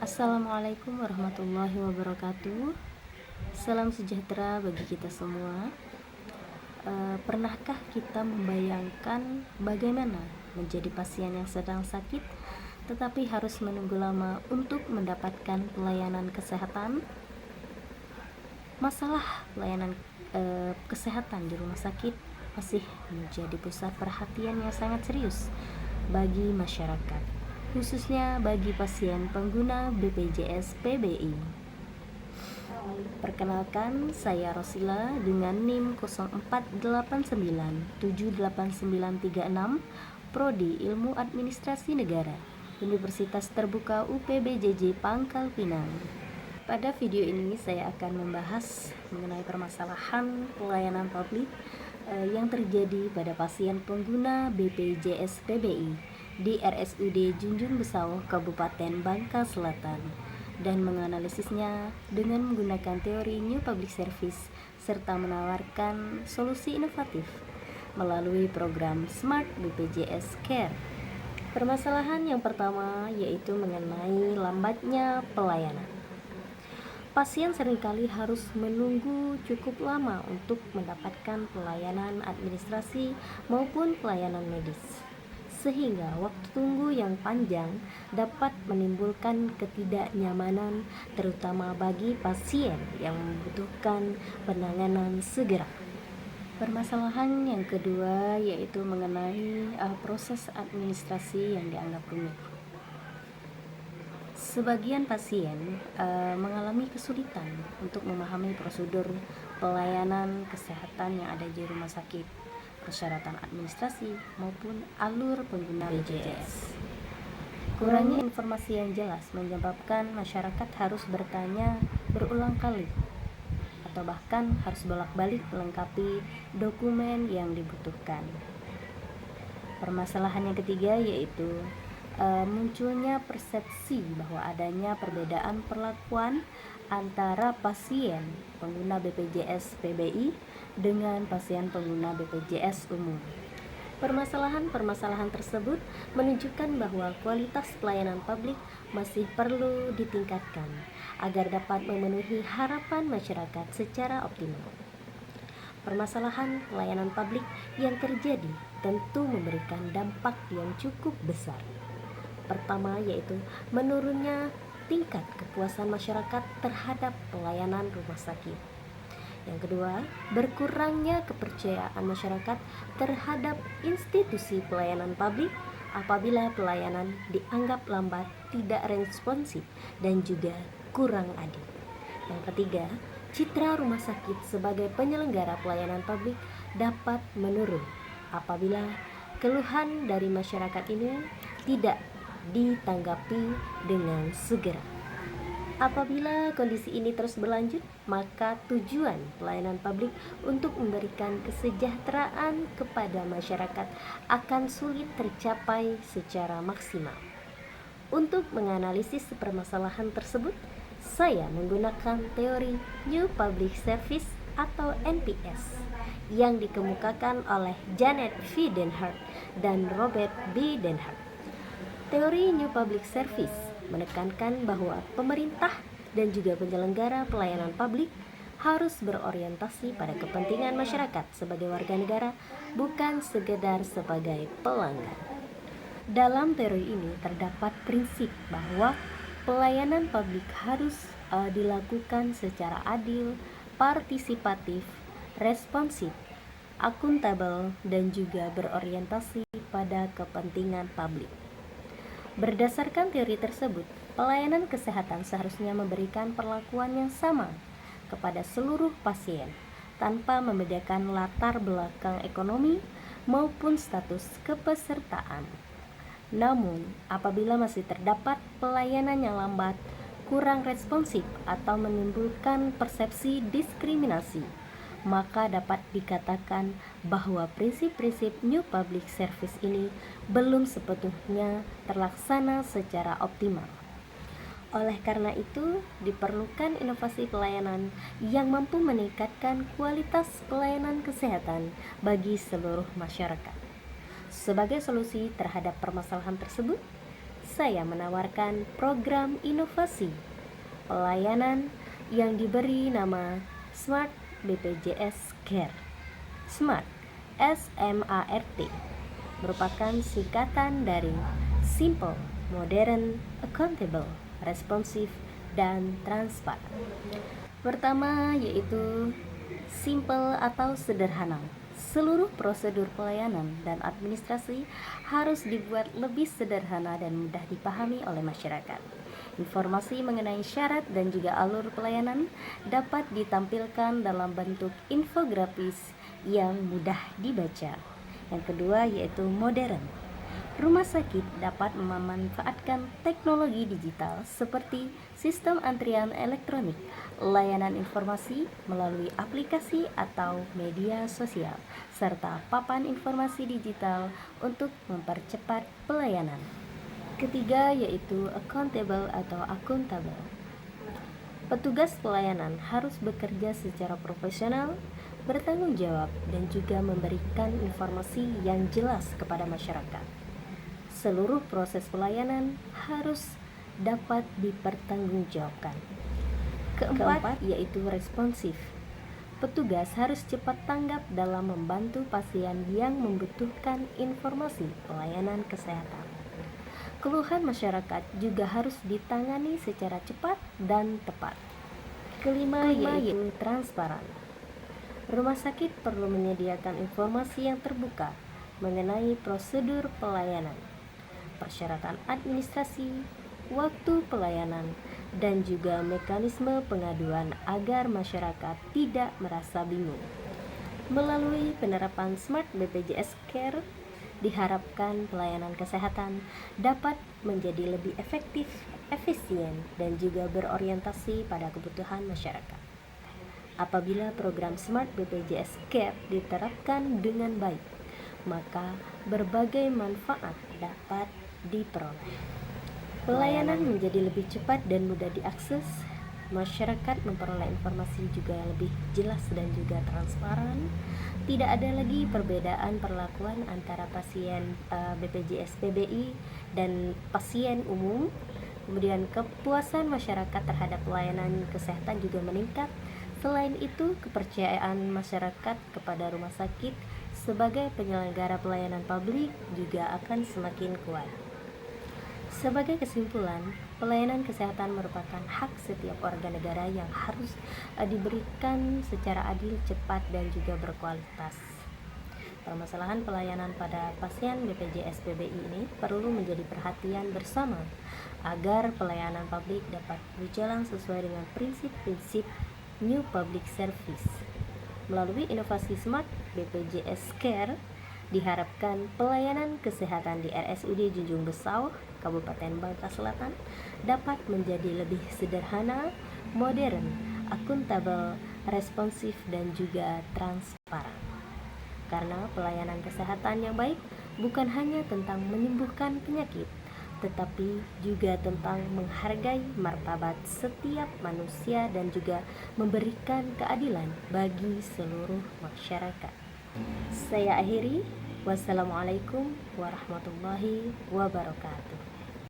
Assalamualaikum warahmatullahi wabarakatuh. Salam sejahtera bagi kita semua. Pernahkah kita membayangkan bagaimana menjadi pasien yang sedang sakit tetapi harus menunggu lama untuk mendapatkan pelayanan kesehatan? Masalah pelayanan kesehatan di rumah sakit masih menjadi pusat perhatian yang sangat serius bagi masyarakat, khususnya bagi pasien pengguna BPJS PBI. Perkenalkan, saya Rosila dengan NIM 0489789936, Prodi Ilmu Administrasi Negara, Universitas Terbuka UPBJJ Pangkal Pinang. Pada video ini saya akan membahas mengenai permasalahan pelayanan publik yang terjadi pada pasien pengguna BPJS PBI di RSUD Junjung Besau, Kabupaten Bangka Selatan, dan menganalisisnya dengan menggunakan teori New Public Service serta menawarkan solusi inovatif melalui program Smart BPJS Care. Permasalahan yang pertama yaitu mengenai lambatnya pelayanan. Pasien seringkali harus menunggu cukup lama untuk mendapatkan pelayanan administrasi maupun pelayanan medis, sehingga waktu tunggu yang panjang dapat menimbulkan ketidaknyamanan, terutama bagi pasien yang membutuhkan penanganan segera. Permasalahan yang kedua yaitu mengenai proses administrasi yang dianggap rumit. Sebagian pasien mengalami kesulitan untuk memahami prosedur pelayanan kesehatan yang ada di rumah sakit, persyaratan administrasi maupun alur pengguna BPJS. Kurangnya informasi yang jelas menyebabkan masyarakat harus bertanya berulang kali atau bahkan harus bolak-balik melengkapi dokumen yang dibutuhkan. Permasalahan yang ketiga yaitu munculnya persepsi bahwa adanya perbedaan perlakuan antara pasien pengguna BPJS PBI dengan pasien pengguna BPJS umum. Permasalahan-permasalahan tersebut menunjukkan bahwa kualitas pelayanan publik masih perlu ditingkatkan agar dapat memenuhi harapan masyarakat secara optimal. Permasalahan pelayanan publik yang terjadi tentu memberikan dampak yang cukup besar. Pertama yaitu menurunnya tingkat kepuasan masyarakat terhadap pelayanan rumah sakit. Yang kedua, berkurangnya kepercayaan masyarakat terhadap institusi pelayanan publik apabila pelayanan dianggap lambat, tidak responsif, dan juga kurang adil. Yang ketiga, citra rumah sakit sebagai penyelenggara pelayanan publik dapat menurun apabila keluhan dari masyarakat ini tidak ditanggapi dengan segera. Apabila kondisi ini terus berlanjut, maka tujuan pelayanan publik untuk memberikan kesejahteraan kepada masyarakat akan sulit tercapai secara maksimal. Untuk menganalisis permasalahan tersebut, saya menggunakan teori New Public Service atau NPS yang dikemukakan oleh Janet V. Denhart dan Robert B. Denhart. Teori New Public Service menekankan bahwa pemerintah dan juga penyelenggara pelayanan publik harus berorientasi pada kepentingan masyarakat sebagai warga negara, bukan sekedar sebagai pelanggan. Dalam teori ini terdapat prinsip bahwa pelayanan publik harus dilakukan secara adil, partisipatif, responsif, akuntabel, dan juga berorientasi pada kepentingan publik. Berdasarkan teori tersebut, pelayanan kesehatan seharusnya memberikan perlakuan yang sama kepada seluruh pasien tanpa membedakan latar belakang ekonomi maupun status kepesertaan. Namun, apabila masih terdapat pelayanan yang lambat, kurang responsif, atau menimbulkan persepsi diskriminasi, maka dapat dikatakan bahwa prinsip-prinsip New Public Service ini belum sepenuhnya terlaksana secara optimal. Oleh karena itu, diperlukan inovasi pelayanan yang mampu meningkatkan kualitas pelayanan kesehatan bagi seluruh masyarakat. Sebagai solusi terhadap permasalahan tersebut, saya menawarkan program inovasi pelayanan yang diberi nama Smart BPJS Care. Smart, S-M-A-R-T, merupakan singkatan dari Simple, Modern, Accountable, Responsive, dan Transparan. Pertama yaitu simple atau sederhana. Seluruh prosedur pelayanan dan administrasi harus dibuat lebih sederhana dan mudah dipahami oleh masyarakat. Informasi mengenai syarat dan juga alur pelayanan dapat ditampilkan dalam bentuk infografis yang mudah dibaca. Yang kedua yaitu modern. Rumah sakit dapat memanfaatkan teknologi digital seperti sistem antrian elektronik, layanan informasi melalui aplikasi atau media sosial, serta papan informasi digital untuk mempercepat pelayanan. Ketiga yaitu accountable atau akuntabel. Petugas pelayanan harus bekerja secara profesional, bertanggung jawab, dan juga memberikan informasi yang jelas kepada masyarakat. Seluruh proses pelayanan harus dapat dipertanggungjawabkan. Keempat yaitu responsif. Petugas harus cepat tanggap dalam membantu pasien yang membutuhkan informasi pelayanan kesehatan. Keluhan masyarakat juga harus ditangani secara cepat dan tepat. Kelima yaitu transparan. Rumah sakit perlu menyediakan informasi yang terbuka mengenai prosedur pelayanan, persyaratan administrasi, waktu pelayanan, dan juga mekanisme pengaduan agar masyarakat tidak merasa bingung. Melalui penerapan Smart BPJS Care, diharapkan pelayanan kesehatan dapat menjadi lebih efektif, efisien, dan juga berorientasi pada kebutuhan masyarakat. Apabila program Smart BPJS Care diterapkan dengan baik, maka berbagai manfaat dapat diperoleh. Pelayanan menjadi lebih cepat dan mudah diakses, masyarakat memperoleh informasi juga lebih jelas dan juga transparan. Tidak ada lagi perbedaan perlakuan antara pasien BPJS PBI dan pasien umum. Kemudian kepuasan masyarakat terhadap pelayanan kesehatan juga meningkat. Selain itu, kepercayaan masyarakat kepada rumah sakit sebagai penyelenggara pelayanan publik juga akan semakin kuat. Sebagai kesimpulan, pelayanan kesehatan merupakan hak setiap warga negara yang harus diberikan secara adil, cepat, dan juga berkualitas. Permasalahan pelayanan pada pasien BPJS PBI ini perlu menjadi perhatian bersama agar pelayanan publik dapat berjalan sesuai dengan prinsip-prinsip New Public Service. Melalui inovasi Smart BPJS Care, diharapkan pelayanan kesehatan di RSUD Junjung Besau, Kabupaten Bangka Selatan dapat menjadi lebih sederhana, modern, akuntabel, responsif, dan juga transparan. Karena pelayanan kesehatan yang baik bukan hanya tentang menyembuhkan penyakit, tetapi juga tentang menghargai martabat setiap manusia dan juga memberikan keadilan bagi seluruh masyarakat. Saya akhiri. Wassalamualaikum warahmatullahi wabarakatuh.